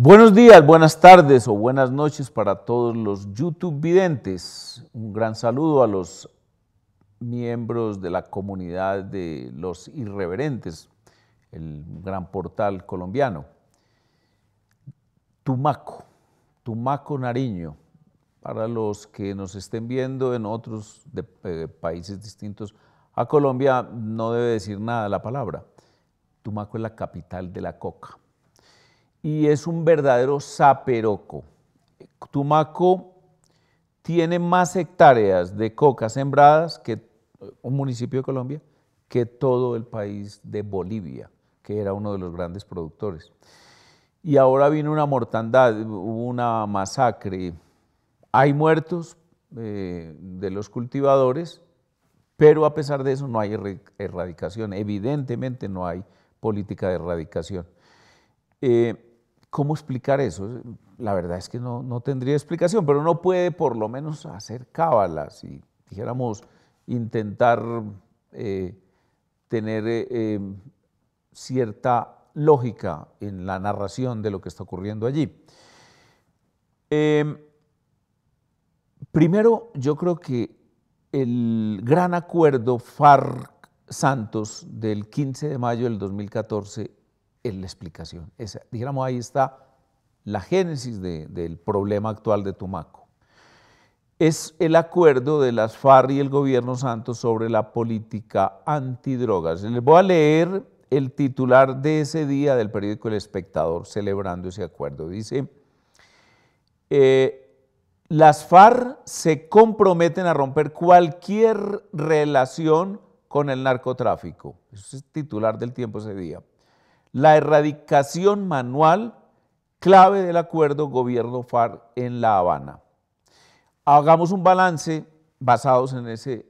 Buenos días, buenas tardes o buenas noches para todos los YouTube videntes. Un gran saludo a los miembros de la comunidad de los irreverentes, el gran portal colombiano. Tumaco, Tumaco, Nariño. Para los que nos estén viendo en otros países distintos a Colombia, no debe decir nada la palabra. Tumaco es la capital de la coca y es un verdadero zaperoco. Tumaco tiene más hectáreas de coca sembradas que un municipio de Colombia, que todo el país de Bolivia, que era uno de los grandes productores. Y ahora vino una mortandad, hubo una masacre. Hay muertos de los cultivadores, pero a pesar de eso no hay erradicación. Evidentemente no hay política de erradicación. ¿Cómo explicar eso? La verdad es que no tendría explicación, pero uno puede por lo menos hacer cábalas y, dijéramos, intentar tener cierta lógica en la narración de lo que está ocurriendo allí. Primero, yo creo que el gran acuerdo FARC-Santos del 15 de mayo del 2014 es la explicación. Dijéramos, ahí está la génesis del problema actual de Tumaco. Es el acuerdo de las FARC y el gobierno Santos sobre la política antidrogas. Les voy a leer el titular de ese día del periódico El Espectador celebrando ese acuerdo. Dice, las FARC se comprometen a romper cualquier relación con el narcotráfico. Ese es el titular del Tiempo ese día. La erradicación manual, clave del acuerdo gobierno-FARC en La Habana. Hagamos un balance basados en ese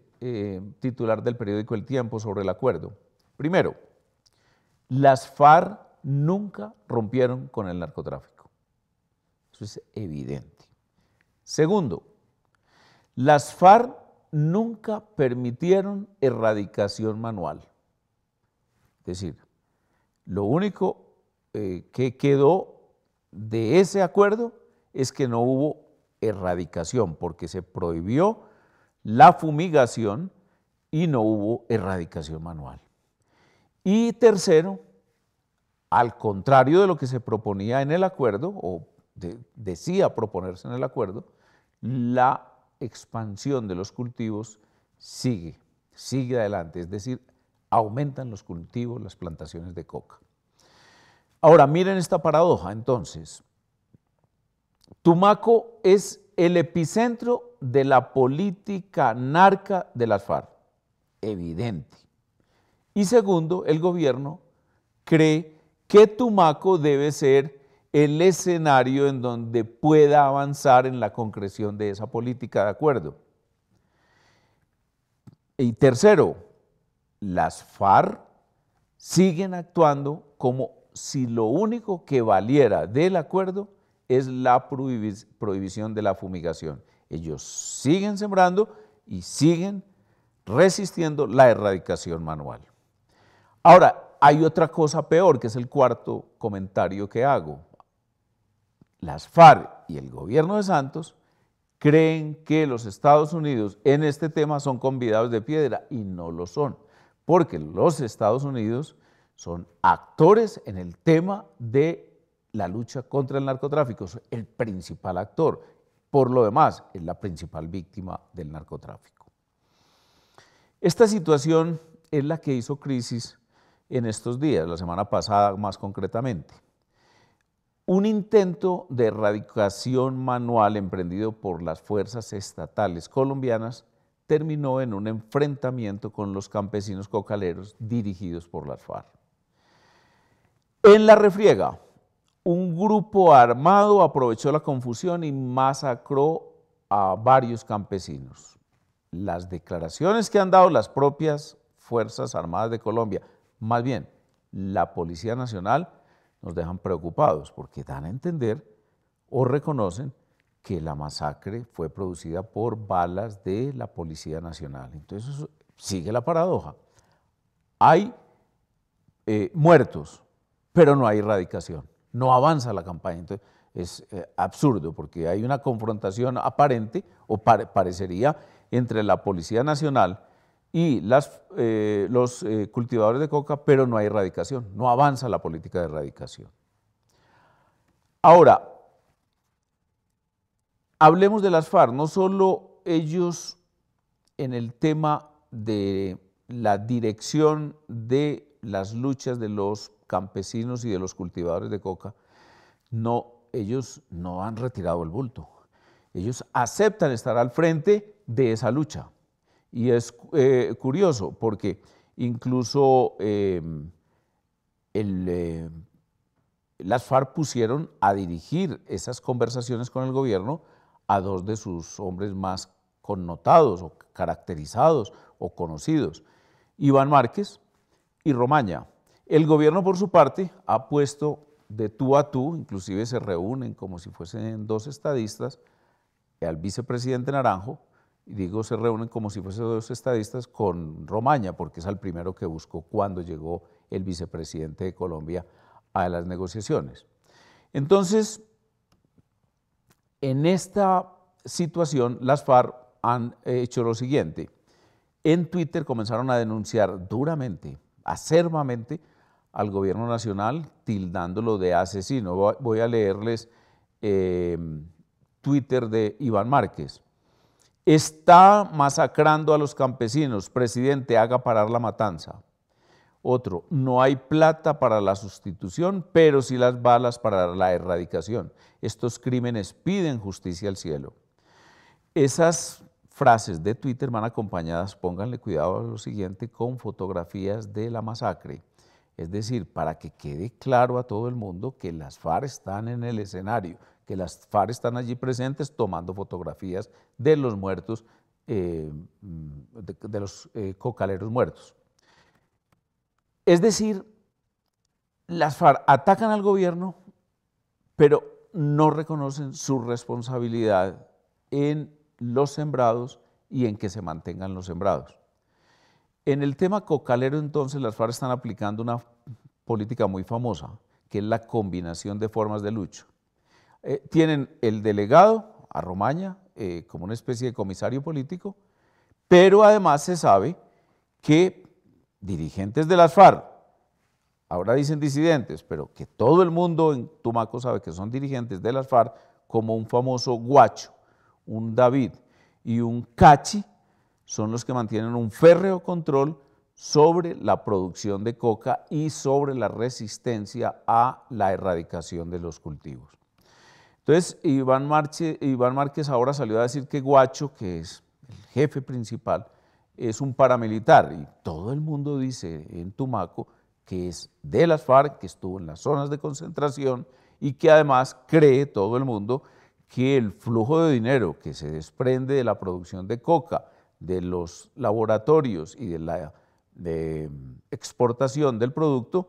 titular del periódico El Tiempo sobre el acuerdo. Primero, las FARC nunca rompieron con el narcotráfico. Eso es evidente. Segundo, las FARC nunca permitieron erradicación manual. Es decir, lo único que quedó de ese acuerdo es que no hubo erradicación, porque se prohibió la fumigación y no hubo erradicación manual. Y tercero, al contrario de lo que se proponía en el acuerdo, o decía proponerse en el acuerdo, la expansión de los cultivos sigue adelante, es decir, aumentan los cultivos, las plantaciones de coca. Ahora, miren esta paradoja, entonces. Tumaco es el epicentro de la política narca de las FARC, evidente. Y segundo, el gobierno cree que Tumaco debe ser el escenario en donde pueda avanzar en la concreción de esa política de acuerdo. Y tercero, las FARC siguen actuando como si lo único que valiera del acuerdo es la prohibición de la fumigación. Ellos siguen sembrando y siguen resistiendo la erradicación manual. Ahora, hay otra cosa peor, que es el cuarto comentario que hago. Las FARC y el gobierno de Santos creen que los Estados Unidos en este tema son convidados de piedra y no lo son, porque los Estados Unidos son actores en el tema de la lucha contra el narcotráfico, es el principal actor. Por lo demás, es la principal víctima del narcotráfico. Esta situación es la que hizo crisis en estos días, la semana pasada más concretamente. Un intento de erradicación manual emprendido por las fuerzas estatales colombianas terminó en un enfrentamiento con los campesinos cocaleros dirigidos por las FARC. En la refriega, un grupo armado aprovechó la confusión y masacró a varios campesinos. Las declaraciones que han dado las propias Fuerzas Armadas de Colombia, más bien la Policía Nacional, nos dejan preocupados porque dan a entender o reconocen que la masacre fue producida por balas de la Policía Nacional. Entonces sigue la paradoja. Hay muertos, pero no hay erradicación. no avanza la campaña. Entonces, es absurdo porque hay una confrontación aparente, o parecería, entre la Policía Nacional y los cultivadores de coca, pero no hay erradicación, no avanza la política de erradicación. Ahora, hablemos de las FARC, no solo ellos en el tema de la dirección de las luchas de los campesinos y de los cultivadores de coca, ellos no han retirado el bulto. Ellos aceptan estar al frente de esa lucha. Y es curioso porque incluso las FARC pusieron a dirigir esas conversaciones con el gobierno a dos de sus hombres más connotados o caracterizados o conocidos, Iván Márquez y Romaña. El gobierno, por su parte, ha puesto de tú a tú, inclusive se reúnen como si fuesen dos estadistas, al vicepresidente Naranjo, y digo se reúnen como si fuesen dos estadistas con Romaña, porque es el primero que buscó cuando llegó el vicepresidente de Colombia a las negociaciones. Entonces, en esta situación, las FARC han hecho lo siguiente. En Twitter comenzaron a denunciar duramente, acerbamente, al gobierno nacional, tildándolo de asesino. Voy a leerles Twitter de Iván Márquez. Está masacrando a los campesinos, presidente, haga parar la matanza. Otro, no hay plata para la sustitución, pero sí las balas para la erradicación. Estos crímenes piden justicia al cielo. Esas frases de Twitter van acompañadas, pónganle cuidado a lo siguiente, con fotografías de la masacre. Es decir, para que quede claro a todo el mundo que las FARC están en el escenario, que las FARC están allí presentes tomando fotografías de los muertos, de los cocaleros muertos. Es decir, las FARC atacan al gobierno, pero no reconocen su responsabilidad en los sembrados y en que se mantengan los sembrados. En el tema cocalero, entonces, las FARC están aplicando una política muy famosa, que es la combinación de formas de lucha. Tienen el delegado, a Romaña, como una especie de comisario político, pero además se sabe que dirigentes de las FARC, ahora dicen disidentes, pero que todo el mundo en Tumaco sabe que son dirigentes de las FARC, como un famoso Guacho, un David y un Cachi, son los que mantienen un férreo control sobre la producción de coca y sobre la resistencia a la erradicación de los cultivos. Entonces, Iván Márquez ahora salió a decir que Guacho, que es el jefe principal, es un paramilitar, y todo el mundo dice en Tumaco que es de las FARC, que estuvo en las zonas de concentración y que además cree todo el mundo que el flujo de dinero que se desprende de la producción de coca, de los laboratorios y de la exportación del producto,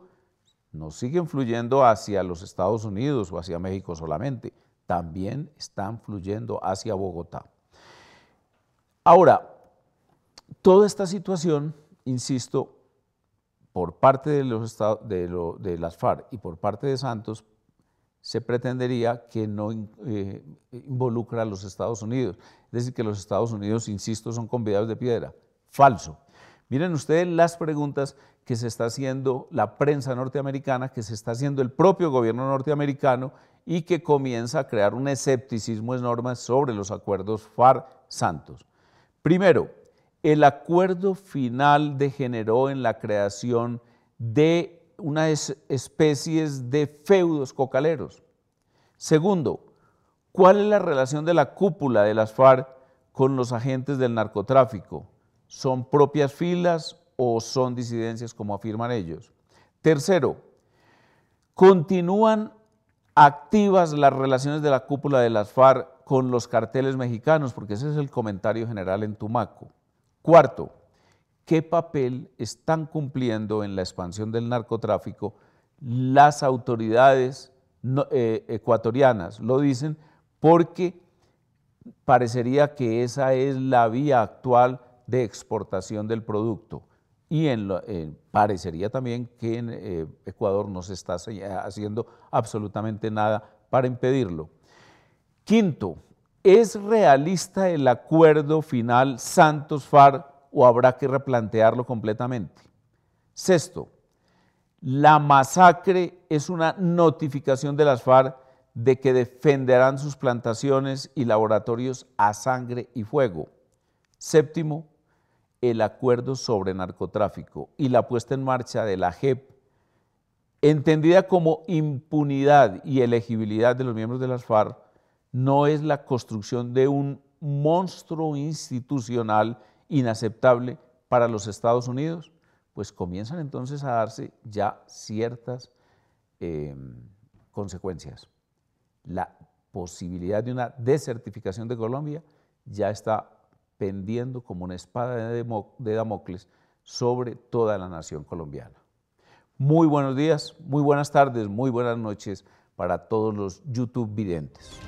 no siguen fluyendo hacia los Estados Unidos o hacia México solamente, también están fluyendo hacia Bogotá. Ahora, toda esta situación, insisto, por parte de las FARC y por parte de Santos, se pretendería que no involucra a los Estados Unidos. Es decir, que los Estados Unidos, insisto, son convidados de piedra. Falso. Miren ustedes las preguntas que se está haciendo la prensa norteamericana, que se está haciendo el propio gobierno norteamericano y que comienza a crear un escepticismo enorme sobre los acuerdos FARC-Santos. Primero, el acuerdo final degeneró en la creación de unas especies de feudos cocaleros. Segundo, ¿cuál es la relación de la cúpula de las FARC con los agentes del narcotráfico? ¿Son propias filas o son disidencias como afirman ellos? Tercero, ¿continúan activas las relaciones de la cúpula de las FARC con los carteles mexicanos? Porque ese es el comentario general en Tumaco. Cuarto, ¿qué papel están cumpliendo en la expansión del narcotráfico las autoridades ecuatorianas? Lo dicen porque parecería que esa es la vía actual de exportación del producto. y parecería también que en Ecuador no se está haciendo absolutamente nada para impedirlo. Quinto, ¿es realista el acuerdo final Santos-FARC o habrá que replantearlo completamente? Sexto, la masacre es una notificación de las FARC de que defenderán sus plantaciones y laboratorios a sangre y fuego. Séptimo, el acuerdo sobre narcotráfico y la puesta en marcha de la JEP, entendida como impunidad y elegibilidad de los miembros de las FARC, no es la construcción de un monstruo institucional inaceptable para los Estados Unidos, pues comienzan entonces a darse ya ciertas consecuencias. La posibilidad de una desertificación de Colombia ya está pendiendo como una espada de Damocles sobre toda la nación colombiana. Muy buenos días, muy buenas tardes, muy buenas noches para todos los YouTube videntes.